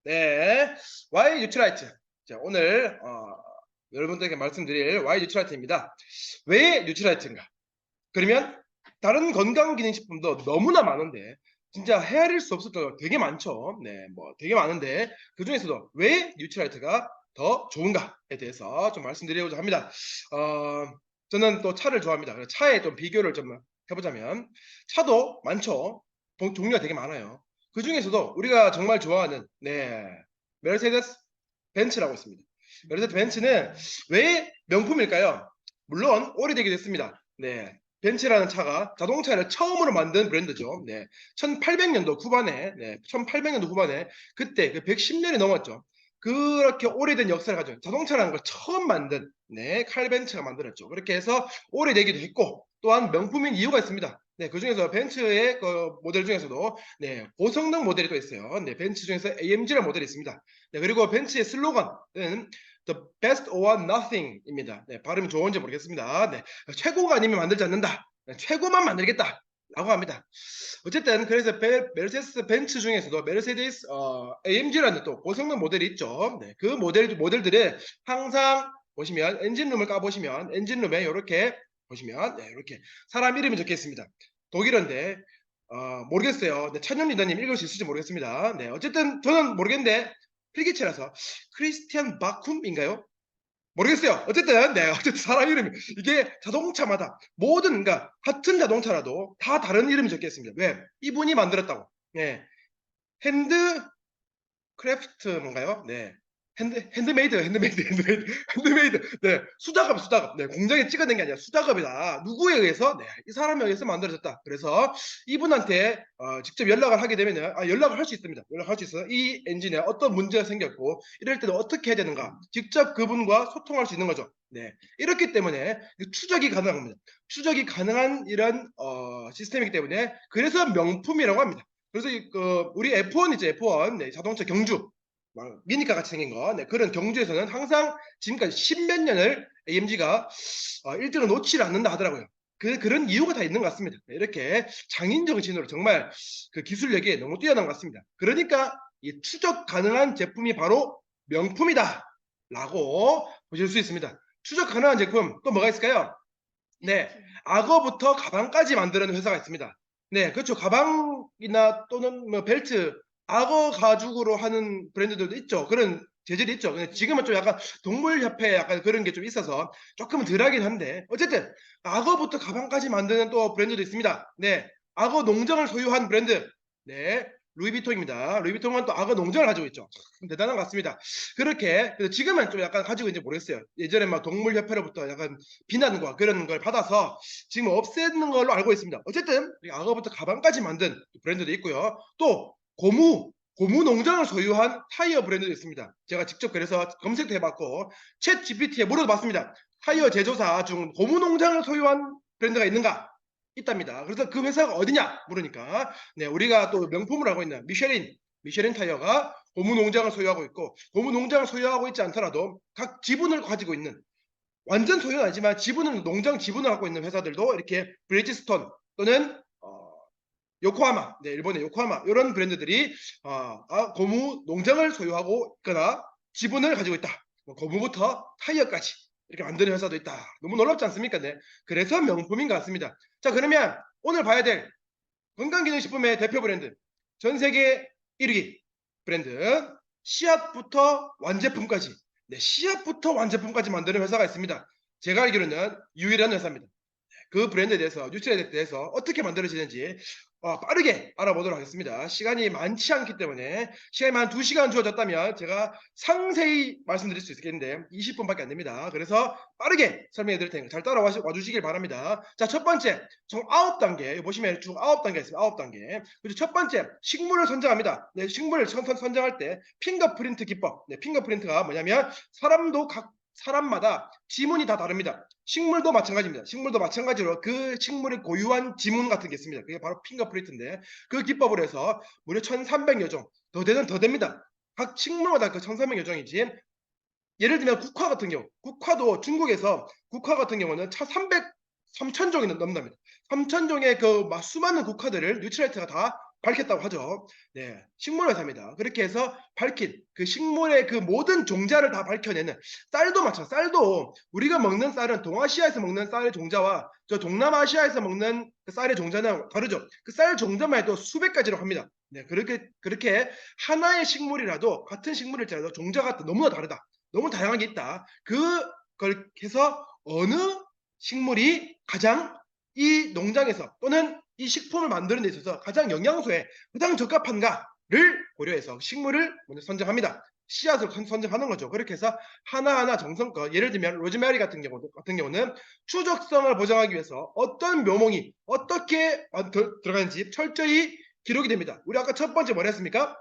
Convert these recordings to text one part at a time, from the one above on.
네, Y 뉴트라이트. 자, 오늘 여러분들에게 말씀드릴 Y 뉴트라이트입니다. 왜 뉴트라이트인가? 그러면 다른 건강기능식품도 너무나 많은데 진짜 헤아릴 수 없을 정도로 되게 많죠. 네, 뭐 되게 많은데 그 중에서도 왜 뉴트라이트가 더 좋은가에 대해서 좀 말씀드리고자 합니다. 어, 저는 또 차를 좋아합니다. 그래서 차에 좀 비교를 좀 해보자면 차도 많죠. 종류가 되게 많아요. 그 중에서도 우리가 정말 좋아하는 메르세데스 벤츠라고 있습니다. 메르세데스 벤츠는 왜 명품일까요? 물론 오래되게 됐습니다. 네, 벤츠라는 차가 자동차를 처음으로 만든 브랜드죠. 네, 1800년도 후반에, 1800년도 후반에 그때 그 110년이 넘었죠. 그렇게 오래된 역사를 가지고 자동차라는 걸 처음 만든 칼 벤츠가 만들었죠. 그렇게 해서 오래되기도 했고 또한 명품인 이유가 있습니다. 네, 그 중에서 벤츠의 그 모델 중에서도 고성능 모델이 또 있어요. 네, 벤츠 중에서 AMG라는 모델이 있습니다. 네, 그리고 벤츠의 슬로건은 The best or nothing입니다. 네, 발음이 좋은지 모르겠습니다. 네, 최고가 아니면 만들지 않는다. 네, 최고만 만들겠다. 라고 합니다. 어쨌든 그래서 메르세데스 벤츠 중에서도 메르세데스 AMG라는 또 고성능 모델이 있죠. 네, 그 모델들은 항상 보시면 엔진룸을 까보시면 엔진룸에 이렇게 보시면 이렇게 사람 이름이 적혀 있습니다. 독일어인데 모르겠어요. 네, 찬영 리더님 읽을 수 있을지 모르겠습니다. 네, 어쨌든 저는 모르겠는데 필기체라서 크리스티안 바쿰인가요? 모르겠어요. 어쨌든 어쨌든 사람 이름이 이게 자동차마다 모든 그러니까 같은 자동차라도 다 다른 이름이 적혀 있습니다. 왜? 이분이 만들었다고. 예. 핸드 크래프트 뭔가요? 네. 핸드메이드. 네. 수작업. 네. 공장에 찍어낸 게 아니라 수작업이다. 누구에 의해서? 네. 이 사람에 의해서 만들어졌다. 그래서 이분한테 직접 연락을 하게 되면은 연락을 할 수 있습니다. 연락할 수 있어요. 이 엔진에 어떤 문제가 생겼고 이럴 때는 어떻게 해야 되는가? 직접 그분과 소통할 수 있는 거죠. 네. 이렇기 때문에 추적이 가능합니다. 추적이 가능한 이런 시스템이기 때문에 그래서 명품이라고 합니다. 그래서 우리 F1 있죠, F1. 네, 자동차 경주. 미니카 같이 생긴 거. 네, 그런 경주에서는 항상 지금까지 십몇 년을 AMG가 1등을 놓지 않는다 하더라고요. 그런 이유가 다 있는 것 같습니다. 네, 이렇게 장인 정신으로 정말 그 기술력이 너무 뛰어난 것 같습니다. 그러니까 이 추적 가능한 제품이 바로 명품이다. 라고 보실 수 있습니다. 추적 가능한 제품 또 뭐가 있을까요? 네, 악어부터 가방까지 만드는 회사가 있습니다. 네, 그렇죠. 가방이나 또는 뭐 벨트, 악어 가죽으로 하는 브랜드들도 있죠. 그런 재질이 있죠. 근데 지금은 좀 약간 동물협회 약간 그런 게 좀 있어서 조금은 덜하긴 한데 어쨌든 악어부터 가방까지 만드는 또 브랜드도 있습니다. 네, 악어 농장을 소유한 브랜드. 네, 루이비통입니다. 루이비통은 또 악어 농장을 가지고 있죠. 대단한 것 같습니다. 그렇게 그래서 지금은 좀 약간 가지고 있는지 모르겠어요. 예전에 막 동물협회로부터 약간 비난과 그런 걸 받아서 지금 없애는 걸로 알고 있습니다. 어쨌든 악어부터 가방까지 만든 브랜드도 있고요. 또 고무 농장을 소유한 타이어 브랜드도 있습니다. 제가 직접 그래서 검색도 해봤고 챗 GPT에 물어봤습니다. 타이어 제조사 중 고무 농장을 소유한 브랜드가 있는가? 있답니다. 그래서 그 회사가 어디냐 물으니까 우리가 또 명품을 알고 있는 미쉐린 타이어가 고무 농장을 소유하고 있고 고무 농장을 소유하고 있지 않더라도 각 지분을 가지고 있는 완전 소유는 아니지만 지분은 농장 지분을 갖고 있는 회사들도 이렇게 브리지스톤 또는 요코하마, 네, 일본의 요코하마 이런 브랜드들이 고무 농장을 소유하고 있거나 지분을 가지고 있다. 뭐 고무부터 타이어까지 이렇게 만드는 회사도 있다. 너무 놀랍지 않습니까? 네. 그래서 명품인 것 같습니다. 자, 그러면 오늘 봐야 될 건강기능식품의 대표 브랜드 전 세계 1위 브랜드 씨앗부터 완제품까지 씨앗부터 완제품까지 만드는 회사가 있습니다. 제가 알기로는 유일한 회사입니다. 그 브랜드에 대해서 뉴트리에 대해서 어떻게 만들어지는지 빠르게 알아보도록 하겠습니다. 시간이 많지 않기 때문에 시간이 한 2시간 주어졌다면 제가 상세히 말씀드릴 수 있겠는데 20분밖에 안 됩니다. 그래서 빠르게 설명해 드릴 테니까 잘 따라와 주시길 바랍니다. 자, 첫 번째 총 9단계 보시면 총 9단계가 있습니다. 9단계. 그리고 첫 번째 식물을 선정합니다. 네, 식물을 선정할 때 핑거프린트 기법. 네, 핑거프린트가 뭐냐면 사람마다 지문이 다 다릅니다. 식물도 마찬가지입니다. 식물도 마찬가지로 그 식물의 고유한 지문 같은 게 있습니다. 그게 바로 핑거프린트인데 그 기법을 해서 무려 1300여 종 더 됩니다. 각 식물마다 그 1300여 종이지. 예를 들면 국화 같은 경우 국화도 중국에서 국화 같은 경우는 3000종이 넘는답니다. 3000종의 그 수많은 국화들을 뉴트라이트가 다 밝혔다고 하죠. 네, 식물 회사입니다. 그렇게 해서 밝힌 그 식물의 그 모든 종자를 다 밝혀내는 쌀도 마찬가지. 쌀도 우리가 먹는 쌀은 동아시아에서 먹는 쌀의 종자와 저 동남아시아에서 먹는 그 쌀의 종자는 다르죠. 그 쌀 종자만 해도 수백 가지라고 합니다. 네, 그렇게 하나의 식물이라도 같은 식물일지라도 종자가 너무나 다르다. 너무 다양하게 있다. 그걸 해서 어느 식물이 가장 이 농장에서 또는 이 식품을 만드는 데 있어서 가장 영양소에 가장 적합한가를 고려해서 식물을 먼저 선정합니다. 씨앗을 선정하는 거죠. 그렇게 해서 하나하나 정성껏 예를 들면 로즈메리 같은 경우는 추적성을 보장하기 위해서 어떤 묘목이 어떻게 들어가는지 철저히 기록이 됩니다. 우리 아까 첫 번째 뭐라 했습니까?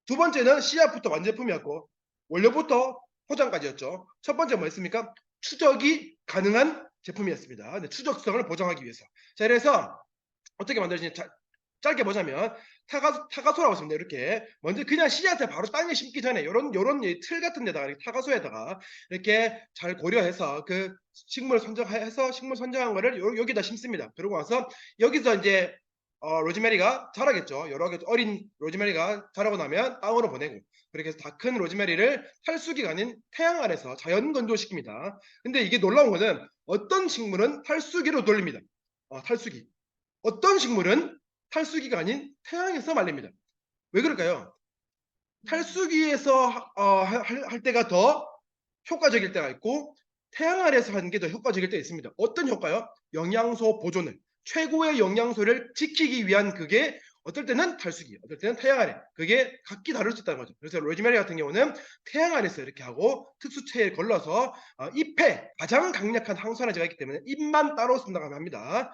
두 번째는 씨앗부터 완제품이었고 원료부터 포장까지였죠. 첫 번째 뭐였습니까? 추적이 가능한 제품이었습니다. 네, 추적성을 보장하기 위해서. 자, 그래서 어떻게 만들어지는지 짧게 보자면 타가소라고 했습니다. 이렇게 먼저 그냥 씨앗을 바로 땅에 심기 전에 요런 틀 같은 데다가 이렇게 타가소에다가 이렇게 잘 고려해서 그 식물 선정한 거를 여기다 심습니다. 그러고 와서 여기서 이제 로즈메리가 자라겠죠. 여러 개 어린 로즈메리가 자라고 나면 땅으로 보내고 그렇게 해서 다 큰 로즈메리를 탈수기가 아닌 태양 아래서 자연 건조시킵니다. 근데 이게 놀라운 거는 어떤 식물은 탈수기로 돌립니다. 탈수기. 어떤 식물은 탈수기가 아닌 태양에서 말립니다. 왜 그럴까요? 탈수기에서 할 때가 더 효과적일 때가 있고 태양 아래에서 하는 게 더 효과적일 때 있습니다. 어떤 효과요? 영양소 보존을 최고의 영양소를 지키기 위한 그게 어떨 때는 탈수기, 어떨 때는 태양 아래. 그게 각기 다를 수 있다는 거죠. 그래서 로즈메리 같은 경우는 태양 아래에서 이렇게 하고 특수체에 걸러서 잎에 가장 강력한 항산화제가 있기 때문에 잎만 따로 쓴다고 합니다.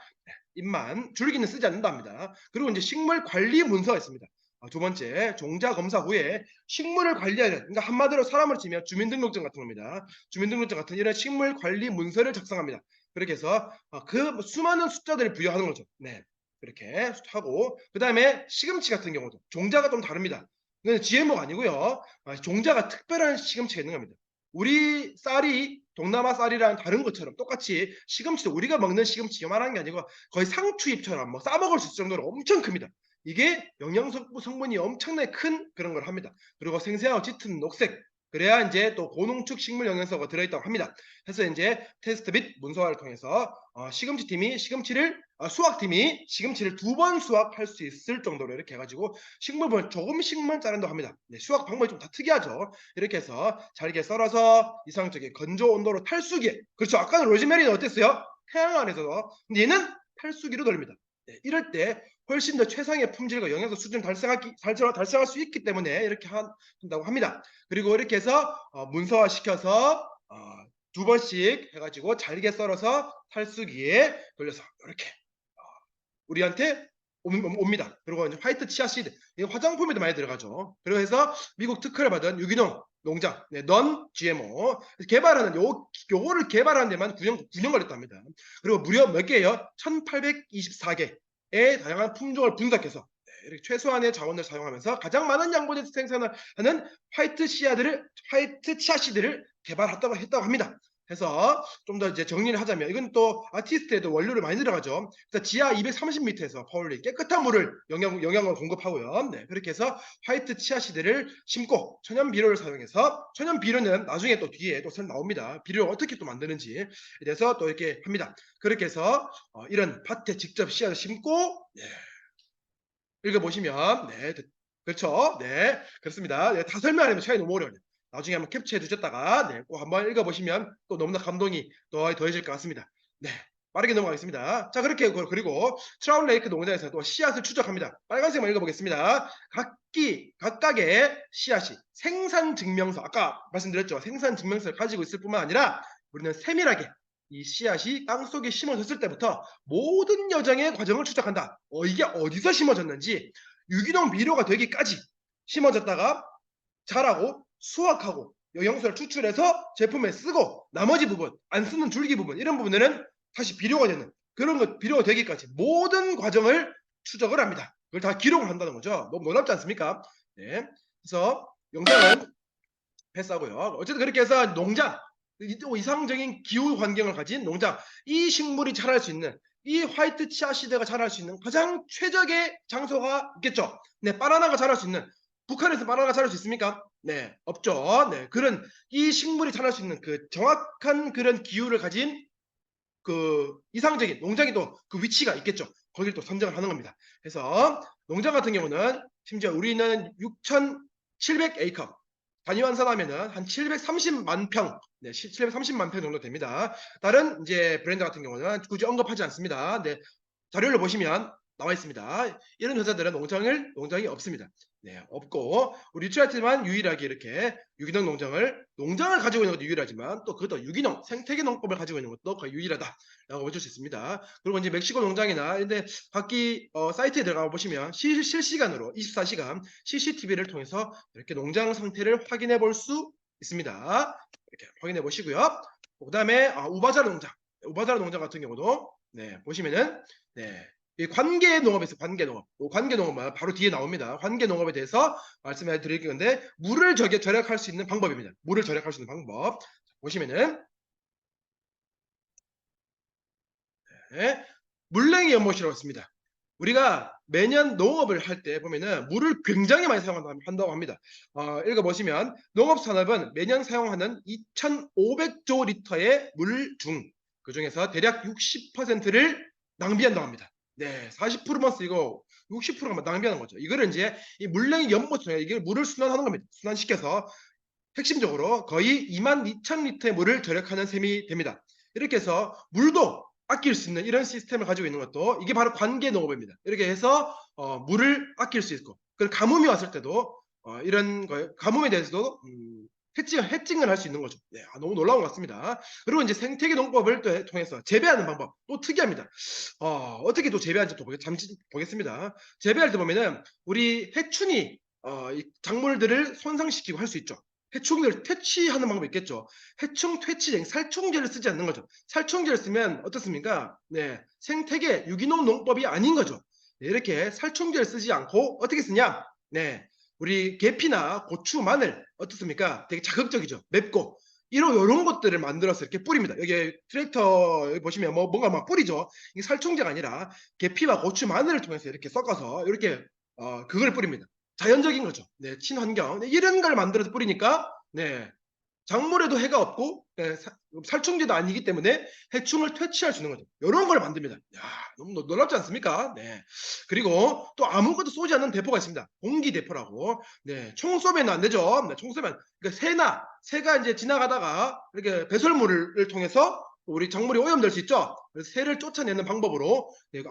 잎만 줄기는 쓰지 않는다 합니다. 그리고 이제 식물 관리 문서가 있습니다. 두 번째, 종자 검사 후에 식물을 관리하는, 그러니까 한마디로 사람을 치면 주민등록증 같은 겁니다. 주민등록증 같은 이런 식물 관리 문서를 작성합니다. 그렇게 해서 그 수많은 숫자들을 부여하는 거죠. 네, 그렇게 하고 그 다음에 시금치 같은 경우도 종자가 좀 다릅니다. 이건 GMO가 아니고요. 종자가 특별한 시금치가 있는 겁니다. 우리 쌀이 동남아 쌀이랑 다른 것처럼 똑같이 시금치도 우리가 먹는 시금치 요만한 게 아니고 거의 상추잎처럼 뭐 싸먹을 수 있을 정도로 엄청 큽니다. 이게 영양소 성분이 엄청나게 큰 그런 걸 합니다. 그리고 생생하고 짙은 녹색 그래야 이제 또 고농축 식물 영양소가 들어있다고 합니다. 그래서 이제 테스트 및 문서화를 통해서 수학팀이 시금치를 2번 수확할 수 있을 정도로 이렇게 해가지고 식물을 조금씩만 자른다고 합니다. 네, 수확 방법이 좀 다 특이하죠. 이렇게 해서 잘게 썰어서 이상적인 건조 온도로 탈수기에 그렇죠. 아까는 로즈메리는 어땠어요? 태양 안에서 근데 얘는 탈수기로 돌립니다. 네, 이럴 때 훨씬 더 최상의 품질과 영양소 수준을 달성할 수 있기 때문에 이렇게 한다고 합니다. 그리고 이렇게 해서 문서화 시켜서 2번씩 해가지고 잘게 썰어서 탈수기에 돌려서 이렇게 우리한테 옵니다. 그리고 이제 화이트 치아씨드, 화장품에도 많이 들어가죠. 그리고 해서 미국 특허를 받은 유기농 농장, 넌 GMO 개발하는 요거를 개발하는 데만 9년 걸렸다 합니다. 그리고 무려 몇 개예요? 1824개의 다양한 품종을 분석해서 이렇게 최소한의 자원을 사용하면서 가장 많은 양분의 생산을 하는 화이트 치아씨드를 개발했다고 합니다. 해서 좀 더 이제 정리를 하자면 이건 또 아티스트에도 원료를 많이 들어가죠. 그래서 지하 230m에서 파울리 깨끗한 물을 영양을 공급하고요. 네, 그렇게 해서 화이트 치아씨드를 심고 천연 비료를 사용해서 천연 비료는 나중에 또 뒤에 또 나옵니다. 비료를 어떻게 또 만드는지에 대해서 또 이렇게 합니다. 그렇게 해서 이런 밭에 직접 씨앗을 심고 읽어보시면 그렇죠. 네, 그렇습니다. 다 설명하려면 시간이 너무 어려워요. 나중에 한번 캡처해 두셨다가 꼭 한번 읽어보시면 또 너무나 감동이 더해질 것 같습니다. 네, 빠르게 넘어가겠습니다. 자, 그리고 트라운레이크 농장에서 또 씨앗을 추적합니다. 빨간색만 읽어보겠습니다. 각각의 씨앗이 생산 증명서, 아까 말씀드렸죠. 생산 증명서를 가지고 있을 뿐만 아니라 우리는 세밀하게 이 씨앗이 땅속에 심어졌을 때부터 모든 여정의 과정을 추적한다. 이게 어디서 심어졌는지 유기농 비료가 되기까지 심어졌다가 자라고 수확하고 영양소를 추출해서 제품에 쓰고 나머지 부분 안 쓰는 줄기 부분 이런 부분에는 다시 비료가 되는 그런 것 비료가 되기까지 모든 과정을 추적을 합니다. 그걸 다 기록을 한다는 거죠. 너무 놀랍지 않습니까? 네. 그래서 영상은 패스하고요. 어쨌든 그렇게 해서 농장 이상적인 기후 환경을 가진 농장 이 식물이 자랄 수 있는 이 화이트 치아씨드가 자랄 수 있는 가장 최적의 장소가 있겠죠. 네, 바나나가 자랄 수 있는, 북한에서 바나나가 자랄 수 있습니까? 네, 없죠. 네, 그런 이 식물이 자랄 수 있는 그 정확한 그런 기후를 가진 그 이상적인 농장이 또 그 위치가 있겠죠. 거기를 또 선정을 하는 겁니다. 그래서 농장 같은 경우는 심지어 우리는 6,700 에이커 단위 환산하면은 한 730만 평, 네, 730만 평 정도 됩니다. 다른 이제 브랜드 같은 경우는 굳이 언급하지 않습니다. 네, 자료를 보시면 나와 있습니다. 이런 회사들은 농장이 없습니다. 네, 없고 우리 유치할때만 유일하게 이렇게 유기농 농장을 가지고 있는 것도 유일하지만 또 그것도 유기농 생태계 농법을 가지고 있는 것도 거의 유일하다라고 볼 수 있습니다. 그리고 이제 멕시코 농장이나 근데 각기 사이트에 들어가 보시면 실시간으로 24시간 CCTV를 통해서 이렇게 농장 상태를 확인해 볼 수 있습니다. 이렇게 확인해 보시고요. 그다음에 우바자르 농장 같은 경우도 네, 보시면은 네, 이 관계 농업에서 관계 농업은 바로 뒤에 나옵니다. 관계 농업에 대해서 말씀해 드릴 건데 물을 절약할 수 있는 방법입니다. 물을 절약할 수 있는 방법 보시면은 네, 물냉이 연못이라고 있습니다. 우리가 매년 농업을 할 때 보면은 물을 굉장히 많이 사용한다고 합니다. 읽어보시면 농업산업은 매년 사용하는 2,500조 리터의 물 중 그중에서 대략 60%를 낭비한다고 합니다. 네, 40%만 쓰이고 60%가 낭비하는 거죠. 이거를 이제 이 물냉이 연못 통해 이게 물을 순환하는 겁니다. 순환시켜서 핵심적으로 거의 22,000 리터의 물을 절약하는 셈이 됩니다. 이렇게 해서 물도 아낄 수 있는 이런 시스템을 가지고 있는 것도 이게 바로 관계 농업입니다. 이렇게 해서 물을 아낄 수 있고 그리고 가뭄이 왔을 때도 이런 거 가뭄에 대해서도 해칭을 할 수 있는 거죠. 네, 너무 놀라운 것 같습니다. 그리고 이제 생태계 농법을 또 통해서 재배하는 방법 또 특이합니다. 어떻게 또 재배하는지 또 잠시 보겠습니다. 재배할 때 보면은 우리 해충이 이 작물들을 손상시키고 할 수 있죠. 해충을 퇴치하는 방법이 있겠죠. 해충 퇴치제, 살충제를 쓰지 않는 거죠. 살충제를 쓰면 어떻습니까? 네, 생태계 유기농 농법이 아닌 거죠. 네, 이렇게 살충제를 쓰지 않고 어떻게 쓰냐? 네, 우리 계피나 고추, 마늘 어떻습니까? 되게 자극적이죠. 맵고 이런 것들을 만들어서 이렇게 뿌립니다. 여기 트랙터 여기 보시면 뭔가 막 뿌리죠. 이게 살충제가 아니라 계피와 고추, 마늘을 통해서 이렇게 섞어서 이렇게 그걸 뿌립니다. 자연적인 거죠. 네, 친환경. 네, 이런 걸 만들어서 뿌리니까 네, 작물에도 해가 없고 네, 살충제도 아니기 때문에 해충을 퇴치할 수 있는 거죠. 이런 걸 만듭니다. 야, 너무 놀랍지 않습니까? 네. 그리고 또 아무것도 쏘지 않는 대포가 있습니다. 공기 대포라고. 네, 총 쏘면 안 되죠. 네, 총 쏘면 그러니까 새가 이제 지나가다가 이렇게 배설물을 통해서 우리 작물이 오염될 수 있죠. 그래서 새를 쫓아내는 방법으로 네,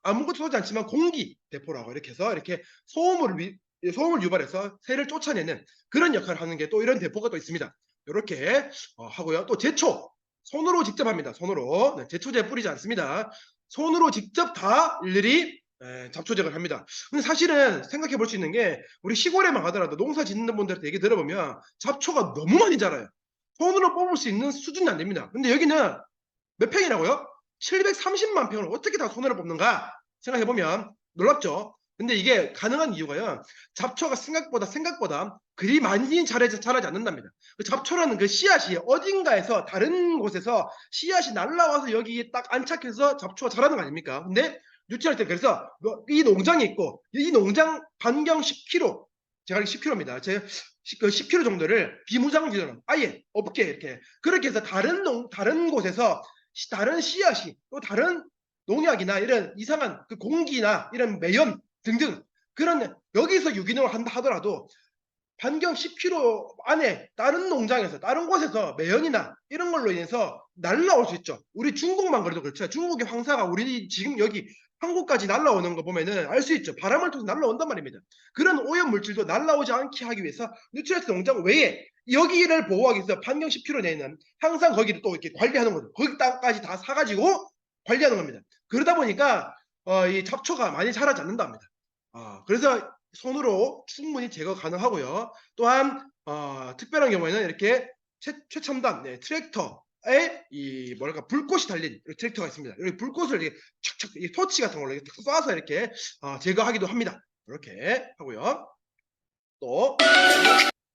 아무것도 쏘지 않지만 공기 대포라고 이렇게 해서 이렇게 소음을 유발해서 새를 쫓아내는 그런 역할을 하는 게 또 이런 대포가 또 있습니다. 이렇게 하고요. 또 제초 손으로 직접 합니다. 손으로 네, 제초제 뿌리지 않습니다. 손으로 직접 다 일일이 잡초제를 합니다. 근데 사실은 생각해 볼 수 있는 게 우리 시골에만 가더라도 농사 짓는 분들한테 얘기 들어보면 잡초가 너무 많이 자라요. 손으로 뽑을 수 있는 수준이 안 됩니다. 근데 여기는 몇 평이라고요? 730만 평을 어떻게 다 손으로 뽑는가 생각해 보면 놀랍죠. 근데 이게 가능한 이유가요. 잡초가 생각보다 그리 많이 자라지 않는답니다. 그 잡초라는 그 씨앗이 어딘가에서 다른 곳에서 씨앗이 날라와서 여기 딱 안착해서 잡초가 자라는 거 아닙니까? 근데 유치할 때 그래서 이 농장이 있고 이 농장 반경 10km 제가 알기 10km입니다. 제 10km 정도를 비무장지대로 아예 없게 이렇게 그렇게 해서 다른 곳에서 다른 씨앗이 또 다른 농약이나 이런 이상한 그 공기나 이런 매연 등등 그런 여기서 유기농을 한다 하더라도 반경 10km 안에 다른 농장에서 다른 곳에서 매연이나 이런 걸로 인해서 날라올 수 있죠. 우리 중국만 그래도 그렇죠. 중국의 황사가 우리 지금 여기 한국까지 날라오는 거 보면은 알 수 있죠. 바람을 통해서 날라온단 말입니다. 그런 오염 물질도 날라오지 않게 하기 위해서 뉴트리아스 농장 외에 여기를 보호하기 위해서 반경 10km 내에는 항상 거기를 또 이렇게 관리하는 거죠. 거기 땅까지 다 사가지고 관리하는 겁니다. 그러다 보니까 이 잡초가 많이 자라지 않는답니다. 그래서 손으로 충분히 제거 가능하고요. 또한 특별한 경우에는 이렇게 최첨단 트랙터에 이 뭐랄까 불꽃이 달린 트랙터가 있습니다. 여기 불꽃을 이렇게 촥촥 이 토치 같은 걸로 이렇게 쏴서 이렇게 제거하기도 합니다. 이렇게 하고요. 또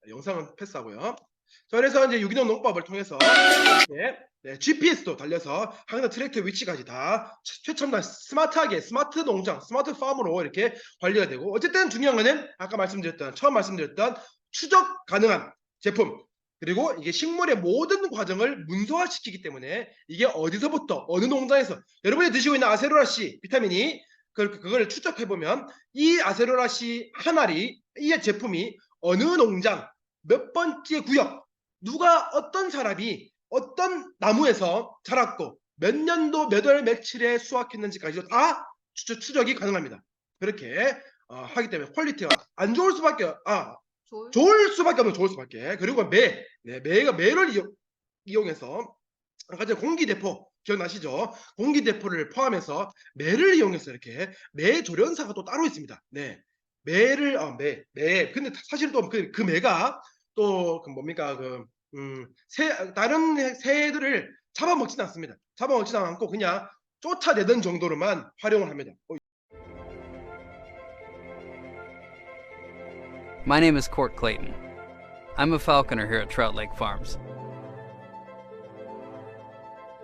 영상은 패스하고요. 자, 그래서 이제 유기농 농법을 통해서 GPS도 달려서 항상 트랙터 위치까지 다 최첨단 스마트하게 스마트 농장, 스마트 팜으로 이렇게 관리가 되고 어쨌든 중요한 거는 아까 처음 말씀드렸던 추적 가능한 제품 그리고 이게 식물의 모든 과정을 문서화시키기 때문에 이게 어디서부터 어느 농장에서 여러분이 드시고 있는 아세로라 C 비타민이 그걸 추적해 보면 이 아세로라 C 한 알이 이 제품이 어느 농장 몇 번째 구역 누가 어떤 사람이 어떤 나무에서 자랐고 몇 년도 몇 월 며칠에 수확했는지까지도 다 추적이 가능합니다. 그렇게 하기 때문에 퀄리티가 안 좋을 수밖에 좋을 수밖에 없는 좋을 수밖에. 그리고 매를 이용해서 아까 전에 공기대포 기억나시죠? 공기대포를 포함해서 매를 이용해서 이렇게 매 조련사가 또 따로 있습니다. 네. 매를 근데 사실 또 그 매가 또 뭡니까 다른 새들을 잡아먹지는 않습니다. 잡아먹지는 않고 그냥 쫓아내던 정도로만 활용을 합니다. My name is Court Clayton. I'm a falconer here at Trout Lake Farms.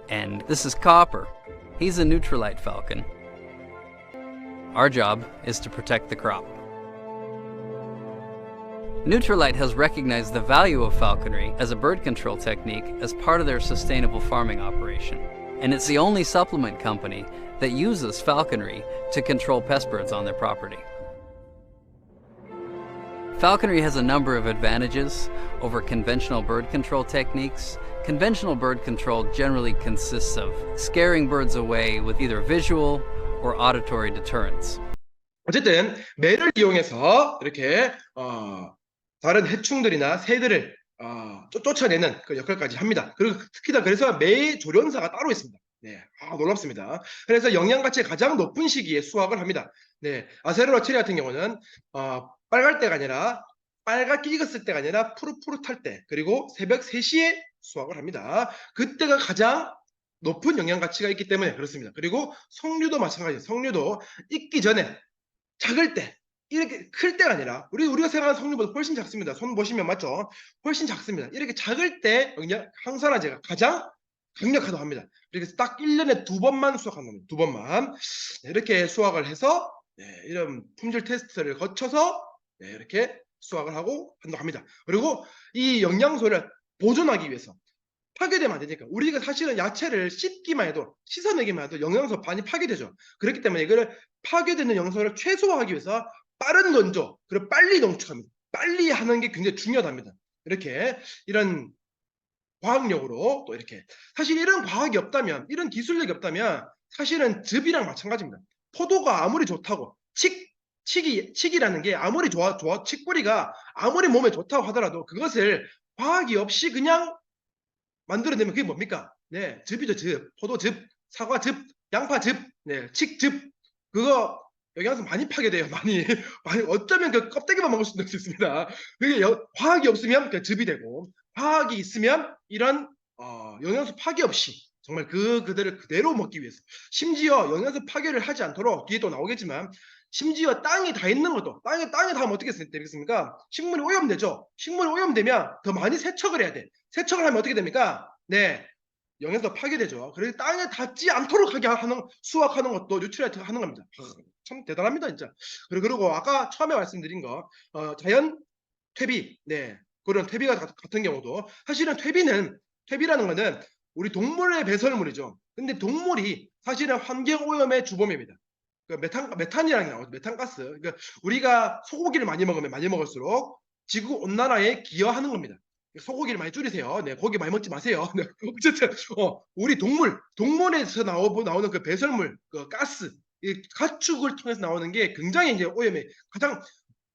And this is Copper. He's a Neutralite falcon. Our job is to protect the crop. Neutralite has recognized the value of falconry as a bird control technique as part of their sustainable farming operation. And it's the only supplement company that uses falconry to control pest birds on their property. Falconry has a number of advantages over conventional bird control techniques. Conventional bird control generally consists of scaring birds away with either visual or auditory deterrence. 어쨌든 매를 이용해서 이렇게 다른 해충들이나 새들을 쫓아내는 그 역할까지 합니다. 그리고 특히나 그래서 매 조련사가 따로 있습니다. 네, 놀랍습니다. 그래서 영양 가치가 가장 높은 시기에 수확을 합니다. 네, 아세로라 체리 같은 경우는 빨갈 때가 아니라 빨갛게 익었을 때가 아니라 푸릇푸릇할 때 그리고 새벽 3시에 수확을 합니다. 그때가 가장 높은 영양 가치가 있기 때문에 그렇습니다. 그리고 석류도 마찬가지예요. 석류도 익기 전에 작을 때 이렇게 클 때가 아니라 우리가 생각하는 석류보다 훨씬 작습니다. 손 보시면 맞죠? 훨씬 작습니다. 이렇게 작을 때 항산화제가 가장 강력하다고 합니다. 그래서 딱 1년에 2번만 수확하는 겁니다. 2번만 이렇게 수확을 해서 이런 품질 테스트를 거쳐서 이렇게 수확을 하고 한다고 합니다. 그리고 이 영양소를 보존하기 위해서 파괴되면 안 되니까 우리가 사실은 야채를 씻어내기만 해도 영양소 많이 파괴되죠. 그렇기 때문에 이거를 파괴되는 영양소를 최소화하기 위해서 빠른 건조 그리고 빨리 농축합니다. 빨리 하는 게 굉장히 중요하답니다. 이렇게 이런 과학력으로 또 이렇게 사실 이런 과학이 없다면 이런 기술력이 없다면 사실은 즙이랑 마찬가지입니다. 포도가 아무리 좋다고 칡이라는 게 아무리 칡뿌리가 아무리 몸에 좋다고 하더라도 그것을 과학이 없이 그냥 만들어내면 그게 뭡니까? 네, 즙이죠, 즙. 포도즙, 사과즙, 양파즙, 칡즙. 그거 영양소 많이 파괴돼요. 많이 어쩌면 그 껍데기만 먹을 수도 있습니다. 그게 화학이 없으면 즙이 되고 화학이 있으면 이런 영양소 파괴 없이 정말 그대를 그대로 먹기 위해서 심지어 영양소 파괴를 하지 않도록 뒤에 또 나오겠지만 심지어 땅이 다 있는 것도 땅에 닿으면 어떻게 되겠습니까? 식물이 오염되죠. 식물이 오염되면 더 많이 세척을 해야 돼. 세척을 하면 어떻게 됩니까? 네, 영양소 파괴되죠. 그래서 땅에 닿지 않도록 하게 수확하는 것도 뉴트리아이트가 하는 겁니다. 참 대단합니다, 진짜. 그리고 아까 처음에 말씀드린 거 자연 퇴비, 그런 퇴비가 같은 경우도 사실은 퇴비라는 거는 우리 동물의 배설물이죠. 근데 동물이 사실은 환경 오염의 주범입니다. 메탄이라는 게 나오죠. 메탄가스. 그러니까 우리가 소고기를 많이 먹으면 많이 먹을수록 지구 온난화에 기여하는 겁니다. 소고기를 많이 줄이세요. 고기 많이 먹지 마세요. 어쨌든 우리 동물에서 나오는 그 배설물, 그 가스, 이 가축을 통해서 나오는 게 굉장히 이제 오염에 가장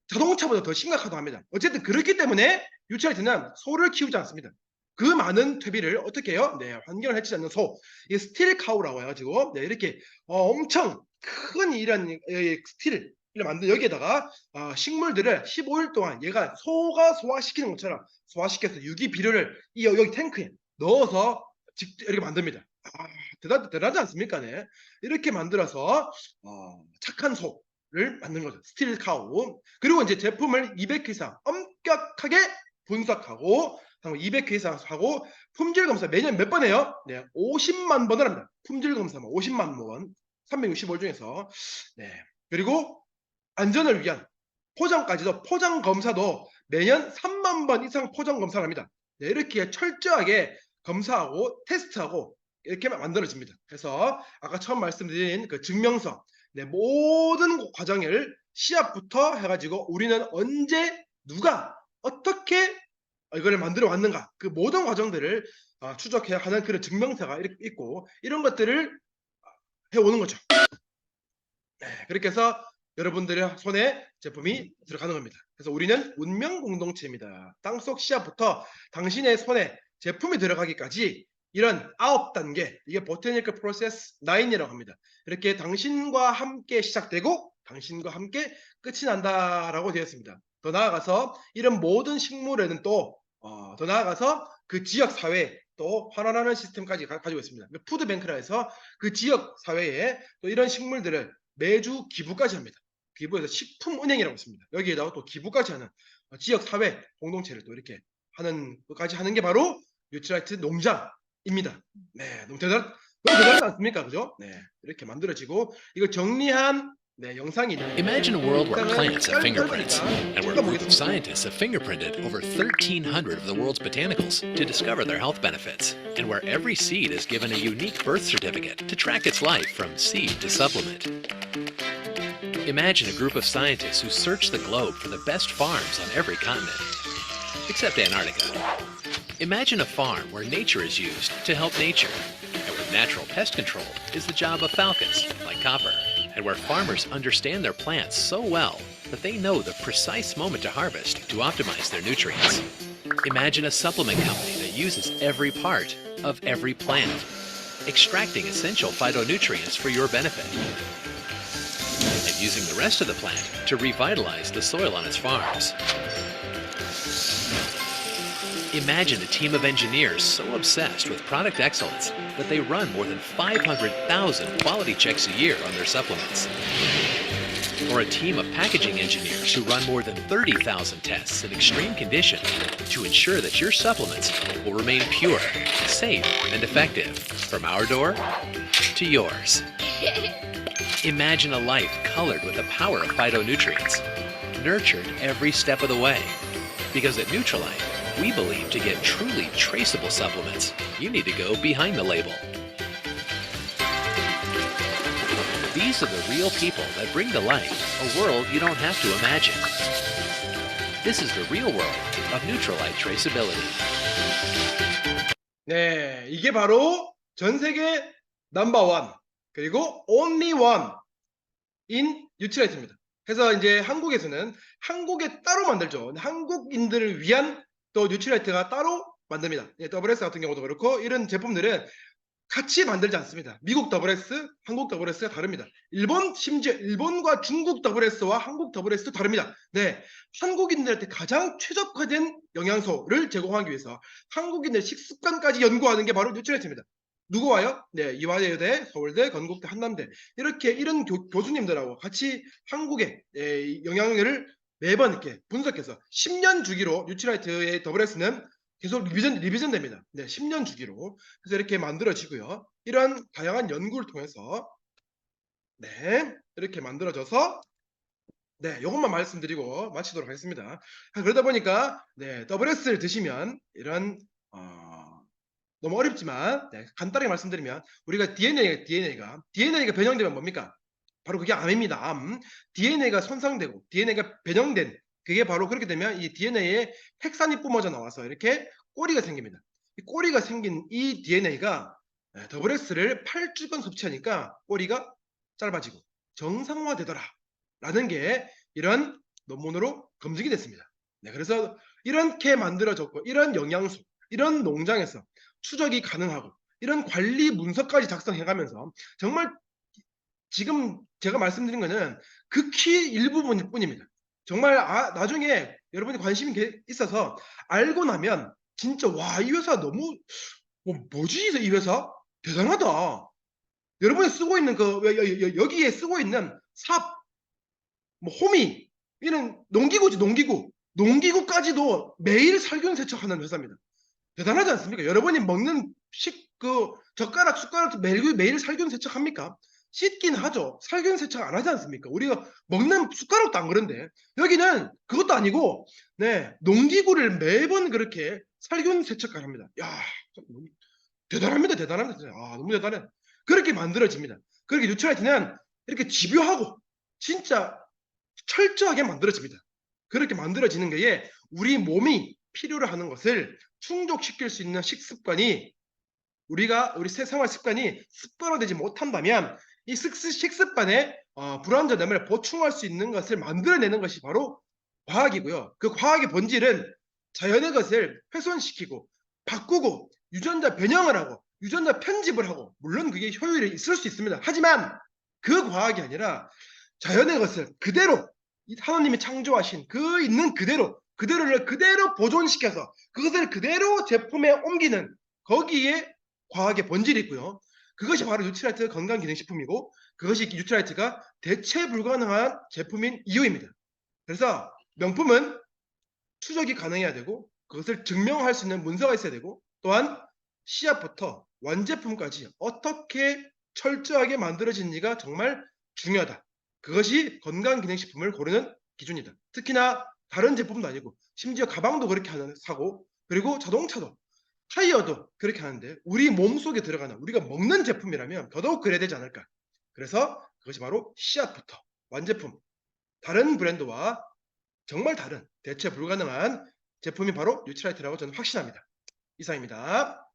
자동차보다 더 심각하다고 합니다. 어쨌든 그렇기 때문에 뉴트리아이트는 소를 키우지 않습니다. 그 많은 퇴비를 어떻게 해요? 환경을 해치지 않는 소, 이 스틸 카우라고 해가지고 이렇게 엄청 큰 이런 스틸을 만든 여기에다가 식물들을 15일 동안 얘가 소가 소화시키는 것처럼 소화시켜서 유기 비료를 여기 탱크에 넣어서 이렇게 만듭니다. 대단하지 않습니까? 네. 이렇게 만들어서 착한 소를 만든 거죠. 스틸 카우. 그리고 이제 제품을 200회 이상 엄격하게 분석하고 상호 200회 이상 하고 품질 검사 매년 몇 번 해요? 네, 50만 번을 합니다. 품질 검사만 50만 번, 365일 중에서. 네, 그리고 안전을 위한 포장까지도 포장 검사도 매년 3만 번 이상 포장 검사를 합니다. 네, 이렇게 철저하게 검사하고 테스트하고 이렇게 만들어집니다. 그래서 아까 처음 말씀드린 그 증명서, 네, 모든 과정을 시합부터 해가지고 우리는 언제 누가 어떻게 이걸 만들어 왔는가, 그 모든 과정들을 추적해야 하는 그런 증명서가 이렇게 있고, 이런 것들을 해오는 거죠. 네, 그렇게 해서 여러분들의 손에 제품이 들어가는 겁니다. 그래서 우리는 운명 공동체입니다. 땅속 시합부터 당신의 손에 제품이 들어가기까지 이런 9단계, 이게 보테니컬 프로세스 9이라고 합니다. 이렇게 당신과 함께 시작되고 당신과 함께 끝이 난다라고 되어 있습니다. 더 나아가서 이런 모든 식물에는 또 더 나아가서 그 지역 사회에 또 환원하는 시스템까지 가지고 있습니다. 푸드뱅크라 해서 그 지역 사회에 또 이런 식물들을 매주 기부까지 합니다. 기부해서 식품은행이라고 있습니다. 여기에다가 또 기부까지 하는 지역 사회 공동체를 또 이렇게 하는 것까지 하는 게 바로 뉴트라이트 농장입니다. 네, 너무 대단하지 않습니까, 그죠? 네, 이렇게 만들어지고 이걸 정리한 네, 영상이 있는데 Imagine a world where plants have 짧으니까 fingerprints, and where a group of scientists have fingerprinted over 1,300 of the world's botanicals to discover their health benefits, and where every seed is given a unique birth certificate to track its life from seed to supplement. Imagine a group of scientists who search the globe for the best farms on every continent, except Antarctica. Imagine a farm where nature is used to help nature, and where natural pest control is the job of falcons, like Copper, and where farmers understand their plants so well that they know the precise moment to harvest to optimize their nutrients. Imagine a supplement company that uses every part of every plant, extracting essential phytonutrients for your benefit, and using the rest of the plant to revitalize the soil on its farms. Imagine a team of engineers so obsessed with product excellence that they run more than 500,000 quality checks a year on their supplements. Or a team of packaging engineers who run more than 30,000 tests in extreme conditions to ensure that your supplements will remain pure, safe, and effective from our door to yours. Imagine a life colored with the power of phytonutrients, nurtured every step of the way. Because at Nutrilite, we believe to get truly traceable supplements, you need to go behind the label. These are the real people that bring to life a world you don't have to imagine. This is the real world of Nutrilite traceability. 네, 이게 바로 전 세계 넘버원 그리고 only one 인 뉴트라이트입니다. 그래서 이제 한국에서는 한국에 따로 만들죠. 한국인들을 위한 또 뉴트라이트가 따로 만듭니다. WS 같은 경우도 그렇고 이런 제품들은 같이 만들지 않습니다. 미국 WS, 한국 WS가 다릅니다. 심지어 일본과 중국 WS와 한국 WS도 다릅니다. 네, 한국인들한테 가장 최적화된 영양소를 제공하기 위해서 한국인의 식습관까지 연구하는 게 바로 뉴트라이트입니다. 누구 와요? 네, 이화여대, 서울대, 건국대, 한남대 이런 교수님들하고 같이 한국의 영양을 매번 이렇게 분석해서 10년 주기로 뉴트라이트의 WS는 계속 리비전 됩니다. 네, 10년 주기로. 그래서 이렇게 만들어지고요. 이런 다양한 연구를 통해서 네, 이렇게 만들어져서 네, 이것만 말씀드리고 마치도록 하겠습니다. 그러다 보니까 네, WS를 드시면 이런 너무 어렵지만 네, 간단하게 말씀드리면 우리가 DNA가 변형되면 뭡니까? 바로 그게 암입니다. 암. DNA가 손상되고 DNA가 변형된 그게 바로 그렇게 되면 이 DNA에 핵산이 뿜어져 나와서 이렇게 꼬리가 생깁니다. 이 꼬리가 생긴 이 DNA가 WS를 8주간 섭취하니까 꼬리가 짧아지고 정상화되더라 라는 게 이런 논문으로 검증이 됐습니다. 네, 그래서 이렇게 만들어졌고 이런 영양소, 이런 농장에서 추적이 가능하고 이런 관리 문서까지 작성해가면서 정말 지금 제가 말씀드린 거는 극히 일부분일 뿐입니다. 정말 나중에 여러분이 관심이 있어서 알고 나면 진짜 와, 이 회사 너무 뭐지 이 회사 대단하다. 여러분이 쓰고 있는 여기에 쓰고 있는 삽, 뭐 호미 이런 농기구지 농기구까지도 매일 살균 세척하는 회사입니다. 대단하지 않습니까? 여러분이 먹는 젓가락, 숟가락 매일 살균 세척합니까? 씻긴 하죠. 살균 세척 안 하지 않습니까? 우리가 먹는 숟가락도 안 그런데 여기는 그것도 아니고 네, 농기구를 매번 그렇게 살균 세척을 합니다. 야, 대단합니다. 대단합니다. 아, 너무 대단해. 그렇게 만들어집니다. 그렇게 뉴트라이트는 이렇게 집요하고 진짜 철저하게 만들어집니다. 그렇게 만들어지는 게 우리 몸이 필요로 하는 것을 충족시킬 수 있는 식습관이 우리 생활 습관이 습관화되지 못한다면 이 식습관에 불완전함을 보충할 수 있는 것을 만들어내는 것이 바로 과학이고요. 그 과학의 본질은 자연의 것을 훼손시키고 바꾸고 유전자 변형을 하고 유전자 편집을 하고 물론 그게 효율이 있을 수 있습니다. 하지만 그 과학이 아니라 자연의 것을 그대로 하나님이 창조하신 그 있는 그대로를 그대로 보존시켜서 그것을 그대로 제품에 옮기는 거기에 과학의 본질이 있고요. 그것이 바로 뉴트라이트 건강기능식품이고 그것이 뉴트라이트가 대체 불가능한 제품인 이유입니다. 그래서 명품은 추적이 가능해야 되고 그것을 증명할 수 있는 문서가 있어야 되고 또한 시합부터 완제품까지 어떻게 철저하게 만들어지는지가 정말 중요하다. 그것이 건강기능식품을 고르는 기준이다. 특히나 다른 제품도 아니고 심지어 가방도 그렇게 사고 그리고 자동차도 타이어도 그렇게 하는데 우리 몸속에 들어가는 우리가 먹는 제품이라면 더더욱 그래야 되지 않을까. 그래서 그것이 바로 씨앗부터 완제품 다른 브랜드와 정말 다른 대체 불가능한 제품이 바로 뉴트라이트라고 저는 확신합니다. 이상입니다.